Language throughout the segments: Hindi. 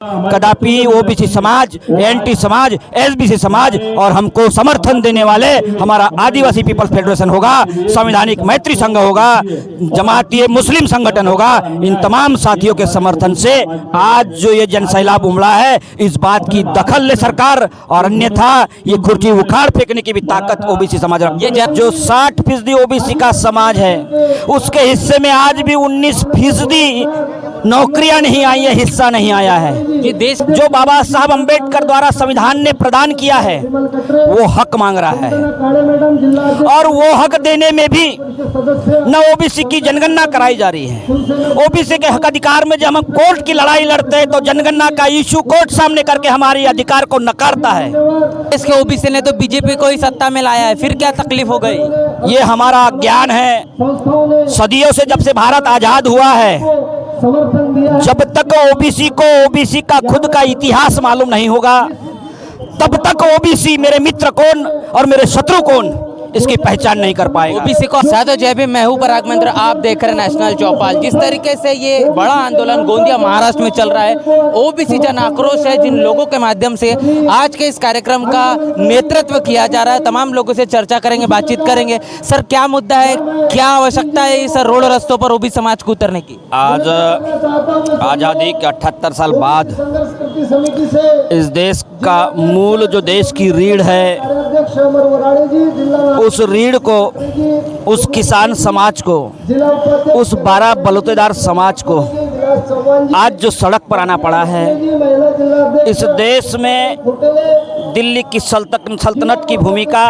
कदापि ओबीसी समाज, एनटी समाज, एसबीसी समाज और हमको समर्थन देने वाले हमारा आदिवासी पीपल्स फेडरेशन होगा, संवैधानिक मैत्री संघ होगा, जमातीय मुस्लिम संगठन होगा। इन तमाम साथियों के समर्थन से आज जो ये जनसैलाब उमड़ा है, इस बात की दखल ले सरकार, और अन्यथा ये कुर्सी उखाड़ फेंकने की भी ताकत ओबीसी समाज रखती है। जो 60% ओबीसी का समाज है, उसके हिस्से में आज भी 19% नौकरियां नहीं आई है, हिस्सा नहीं आया है। ये देश जो बाबा साहब अंबेडकर द्वारा संविधान ने प्रदान किया है, वो हक मांग रहा है, और वो हक देने में भी न ओबीसी की जनगणना कराई जा रही है। ओबीसी के हक अधिकार में जब हम कोर्ट की लड़ाई लड़ते हैं, तो जनगणना का इशू कोर्ट सामने करके हमारे अधिकार को नकारता है। इसके ओबीसी ने तो बीजेपी को ही सत्ता में लाया है, फिर क्या तकलीफ हो गई? ये हमारा ज्ञान है। सदियों से जब से भारत आजाद हुआ है, जब तक ओबीसी का खुद का इतिहास मालूम नहीं होगा, तब तक ओबीसी मेरे मित्र कौन और मेरे शत्रु कौन, इसकी पहचान नहीं कर पाएगा। ओबीसी को साधो जय भीम, मैं हूं पराग मंत्र, आप देख रहे हैं नेशनल चौपाल। जिस तरीके से ये बड़ा आंदोलन गोंदिया महाराष्ट्र में चल रहा है, ओबीसी जन आक्रोश है, जिन लोगों के माध्यम से आज के इस कार्यक्रम का नेतृत्व किया जा रहा है। तमाम लोगों से चर्चा करेंगे, बातचीत करेंगे। सर, क्या मुद्दा है, क्या आवश्यकता है इस रोड रस्तों पर ओबीसी समाज को उतरने की? आज आज़ादी के 78 साल बाद इस देश का मूल जो देश की रीढ़ है, उस रीढ़ को, उस किसान समाज को, उस 12 बलूतेदार समाज को आज जो सड़क पर आना पड़ा है, इस देश में दिल्ली की सल्तनत की भूमिका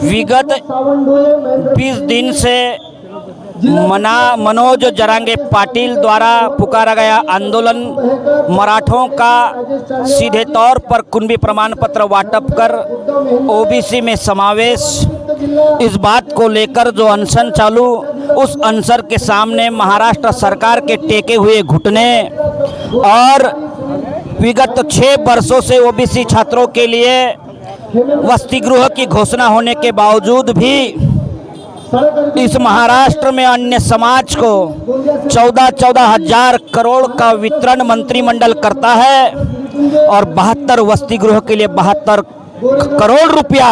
विगत 20 दिन से मनोज जरांगे पाटिल द्वारा पुकारा गया आंदोलन, मराठों का सीधे तौर पर कुनबी प्रमाण पत्र वाटप कर ओबीसी में समावेश, इस बात को लेकर जो अनशन चालू, उस अनशन के सामने महाराष्ट्र सरकार के टेके हुए घुटने, और विगत 6 वर्षों से ओबीसी छात्रों के लिए वसतिगृह की घोषणा होने के बावजूद भी इस महाराष्ट्र में अन्य समाज को 14 हजार करोड़ का वितरण मंत्रिमंडल करता है, और 72 वसतिगृह के लिए 72 करोड़ रुपया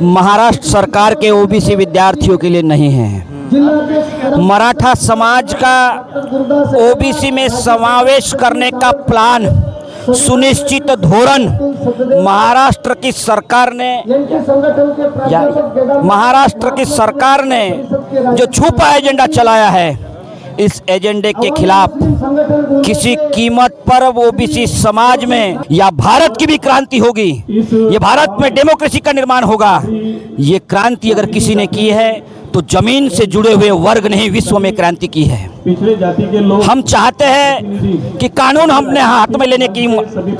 महाराष्ट्र सरकार के ओबीसी विद्यार्थियों के लिए नहीं है। मराठा समाज का ओबीसी में समावेश करने का प्लान, सुनिश्चित धोरण महाराष्ट्र की सरकार ने जो छुपा एजेंडा चलाया है, इस एजेंडे के खिलाफ किसी कीमत पर ओबीसी समाज में या भारत की भी क्रांति होगी। ये भारत में डेमोक्रेसी का निर्माण होगा। ये क्रांति अगर किसी ने की है, तो जमीन से जुड़े हुए वर्ग ने ही विश्व में क्रांति की है। पिछले जाति के लोग हम चाहते हैं कि कानून अपने हाथ में लेने की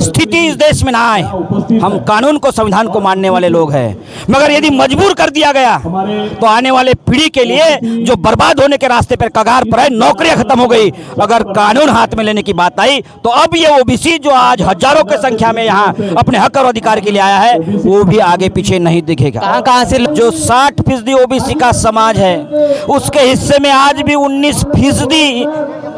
स्थिति इस देश में ना आए। हम कानून को, संविधान को मानने वाले लोग हैं, मगर यदि मजबूर कर दिया गया, तो आने वाले पीढ़ी के लिए जो बर्बाद होने के रास्ते पर कगार पर है, नौकरियां खत्म हो गई। अगर कानून हाथ में लेने की बात आई, तो अब ये ओबीसी जो आज हजारों की संख्या में यहाँ अपने हक और अधिकार के लिए आया है, वो भी आगे पीछे नहीं दिखेगा। कहां से जो 60% ओबीसी का समाज है, उसके हिस्से में आज भी 19%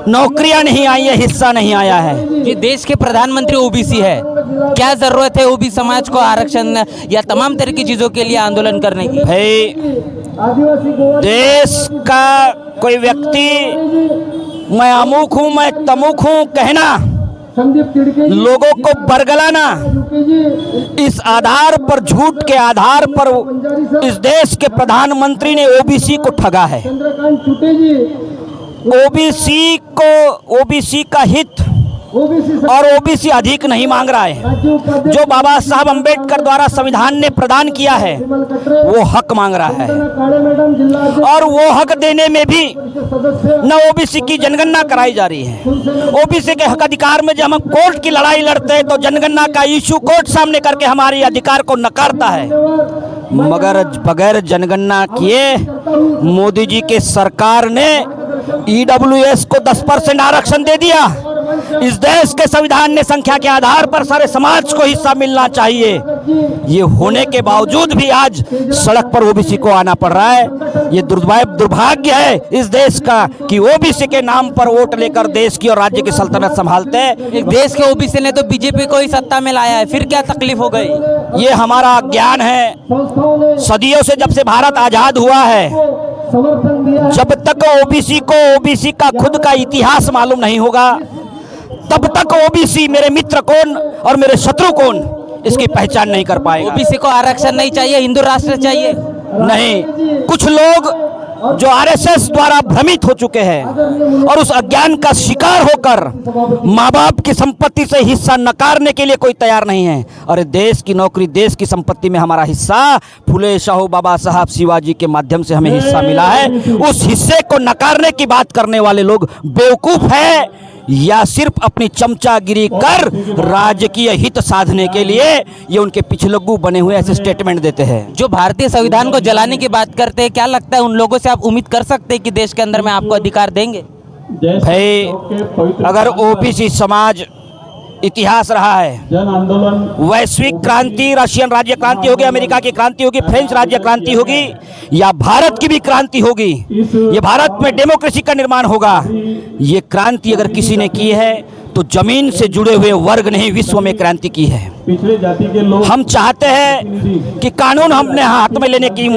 नौकरियां नहीं आई है, हिस्सा नहीं आया है। ये देश के प्रधानमंत्री ओबीसी है, क्या जरूरत है ओबीसी समाज को आरक्षण या तमाम तरह की चीजों के लिए आंदोलन करने की? भाई, देश का कोई व्यक्ति मैं अमुक हूं, मैं तमुक हूं कहना, लोगों को बरगलाना, इस आधार पर, झूठ के आधार पर इस देश के प्रधानमंत्री ने ओबीसी को ठगा है। ओबीसी का हित और ओबीसी अधिक नहीं मांग रहा है। जो बाबा साहब अंबेडकर द्वारा संविधान ने प्रदान किया है, वो हक मांग रहा है, और वो हक देने में भी न ओबीसी की जनगणना कराई जा रही है। ओबीसी के हक अधिकार में जब हम कोर्ट की लड़ाई लड़ते हैं, तो जनगणना का इशू कोर्ट सामने करके हमारे अधिकार को नकारता है। मगर बगैर जनगणना किए मोदी जी के सरकार ने ईडब्ल्यूएस को 10% आरक्षण दे दिया। इस देश के संविधान ने संख्या के आधार पर सारे समाज को हिस्सा मिलना चाहिए। ये होने के बावजूद भी आज सड़क पर ओबीसी को आना पड़ रहा है। ये दुर्भाग्य है इस देश का कि ओबीसी के नाम पर वोट लेकर देश की और राज्य की सल्तनत संभालते हैं। एक देश के ओबीसी ने तो बीजेपी को ही सत्ता में लाया है, फिर क्या तकलीफ हो गई? ये हमारा ज्ञान है। सदियों से जब से भारत आजाद हुआ है, जब तक ओबीसी को ओबीसी का खुद का इतिहास मालूम नहीं होगा, तब तक ओबीसी मेरे मित्र कौन और मेरे शत्रु कौन इसकी पहचान नहीं कर पाएगा। ओबीसी को आरक्षण नहीं चाहिए, हिंदू राष्ट्र चाहिए? नहीं, कुछ लोग जो आरएसएस द्वारा भ्रमित हो चुके हैं और उस अज्ञान का शिकार होकर माँ बाप की संपत्ति से हिस्सा नकारने के लिए कोई तैयार नहीं है। और देश की नौकरी, देश की संपत्ति में हमारा हिस्सा फुले शाहू बाबा साहब शिवाजी के माध्यम से हमें हिस्सा मिला है। उस हिस्से को नकारने की बात करने वाले लोग बेवकूफ है या सिर्फ अपनी चमचागिरी कर राजकीय हित साधने के लिए ये उनके पिछलग्गू बने हुए ऐसे स्टेटमेंट देते हैं। जो भारतीय संविधान को जलाने की बात करते हैं, क्या लगता है उन लोगों से आप उम्मीद कर सकते हैं कि देश के अंदर में आपको अधिकार देंगे? भाई, अगर ओबीसी समाज इतिहास रहा है, वैश्विक क्रांति, रशियन राज्य क्रांति होगी, अमेरिका की क्रांति होगी, फ्रेंच राज्य क्रांति होगी या भारत की भी क्रांति होगी, ये भारत में डेमोक्रेसी का निर्माण होगा। ये क्रांति अगर किसी ने की है तो जमीन से जुड़े हुए वर्ग ने ही विश्व में क्रांति की है। पिछले जाति के लोग हम चाहते हैं कि कानून हमने हाथ में लेने की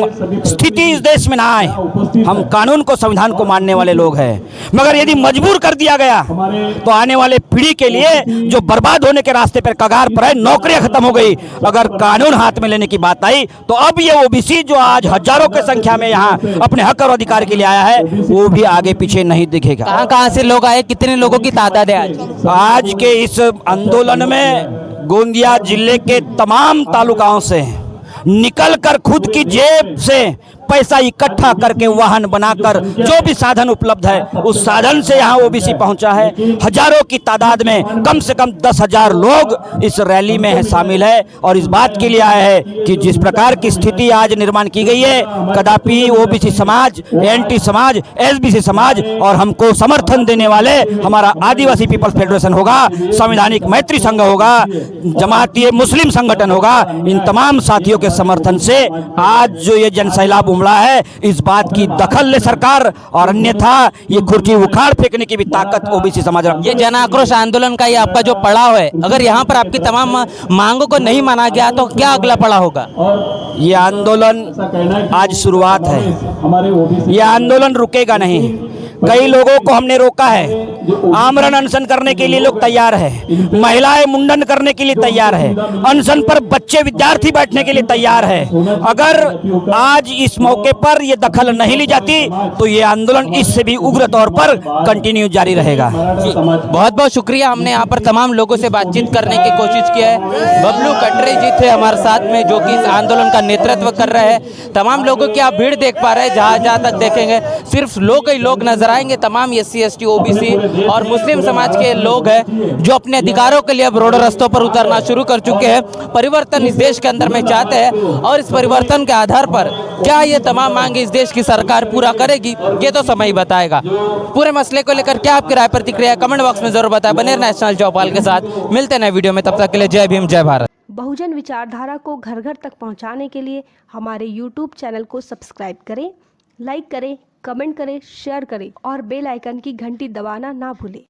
स्थिति इस देश में ना आए। हम कानून को, संविधान को मानने वाले लोग हैं, मगर यदि मजबूर कर दिया गया तो आने वाले पीढ़ी के लिए जो बर्बाद होने के रास्ते पर कगार पर है, नौकरियां खत्म हो गई। अगर कानून हाथ में लेने की बात आई तो अब ये ओबीसी जो आज हजारों की संख्या में यहाँ अपने हक और अधिकार के लिए आया है, वो भी आगे पीछे नहीं दिखेगा। कहाँ कहाँ से लोग आए, कितने लोगों की तादाद है आज के इस आंदोलन में गोंदिया जिले के तमाम तालुकाओं से निकलकर खुद की जेब से पैसा इकट्ठा करके वाहन बनाकर जो भी साधन उपलब्ध है उस साधन से यहाँ ओबीसी पहुंचा है। हजारों की तादाद में कम से कम 10,000 लोग इस रैली में शामिल है और इस बात के लिए आए हैं कि जिस प्रकार की स्थिति आज निर्माण की गई है, कदापि ओबीसी समाज, एनटी समाज, एसबीसी समाज और हमको समर्थन देने वाले हमारा आदिवासी पीपल्स फेडरेशन होगा, संवैधानिक मैत्री संघ होगा, जमातीय मुस्लिम संगठन होगा, इन तमाम साथियों के समर्थन से आज जो ये जनसैलाब उमड़ा है, इस बात की दखल ले सरकार और अन्यथा ये कुर्सी उखाड़ फेंकने की भी ताकत ओबीसी समाज रखती है। ये जन आक्रोश आंदोलन का ये आपका जो पड़ाव है, अगर यहाँ पर आपकी तमाम मांगों को नहीं माना गया तो क्या अगला पड़ाव होगा? ये आंदोलन आज शुरुआत है, ये आंदोलन रुकेगा नहीं। कई लोगों को हमने रोका है, आमरण अनशन करने के लिए लोग तैयार है, महिलाएं मुंडन करने के लिए तैयार है, अनशन पर बच्चे विद्यार्थी बैठने के लिए तैयार है। अगर आज इस मौके पर ये दखल नहीं ली जाती तो ये आंदोलन इससे भी उग्र तौर पर कंटिन्यू जारी रहेगा। बहुत बहुत शुक्रिया, हमने यहाँ पर तमाम लोगों से बातचीत करने की कोशिश की है। बबलू कटरे जी थे हमारे साथ में, जो कि इस आंदोलन का नेतृत्व कर रहे हैं। तमाम लोगों की आप भीड़ देख पा रहे हैं, जहाँ जहाँ तक देखेंगे सिर्फ लोग ही लोग नजर आएंगे। तमाम SC ST OBC और मुस्लिम समाज के लोग हैं जो अपने अधिकारों के लिए अब रोड रास्तों पर उतरना शुरू कर चुके हैं। परिवर्तन इस देश के अंदर में चाहते हैं और इस परिवर्तन के आधार पर क्या ये तमाम मांगे इस देश की सरकार पूरा करेगी, ये तो समय ही बताएगा। पूरे मसले को लेकर क्या आपकी राय प्रतिक्रिया कमेंट बॉक्स में जरूर बताएं। बने नेशनल चौपाल के साथ, मिलते हैं नए वीडियो में, तब तक के लिए जय भीम जय भारत। बहुजन विचारधारा को घर घर तक पहुंचाने के लिए हमारे YouTube चैनल को सब्सक्राइब करें, लाइक करें, कमेंट करें, शेयर करें और बेल आइकन की घंटी दबाना ना भूलें।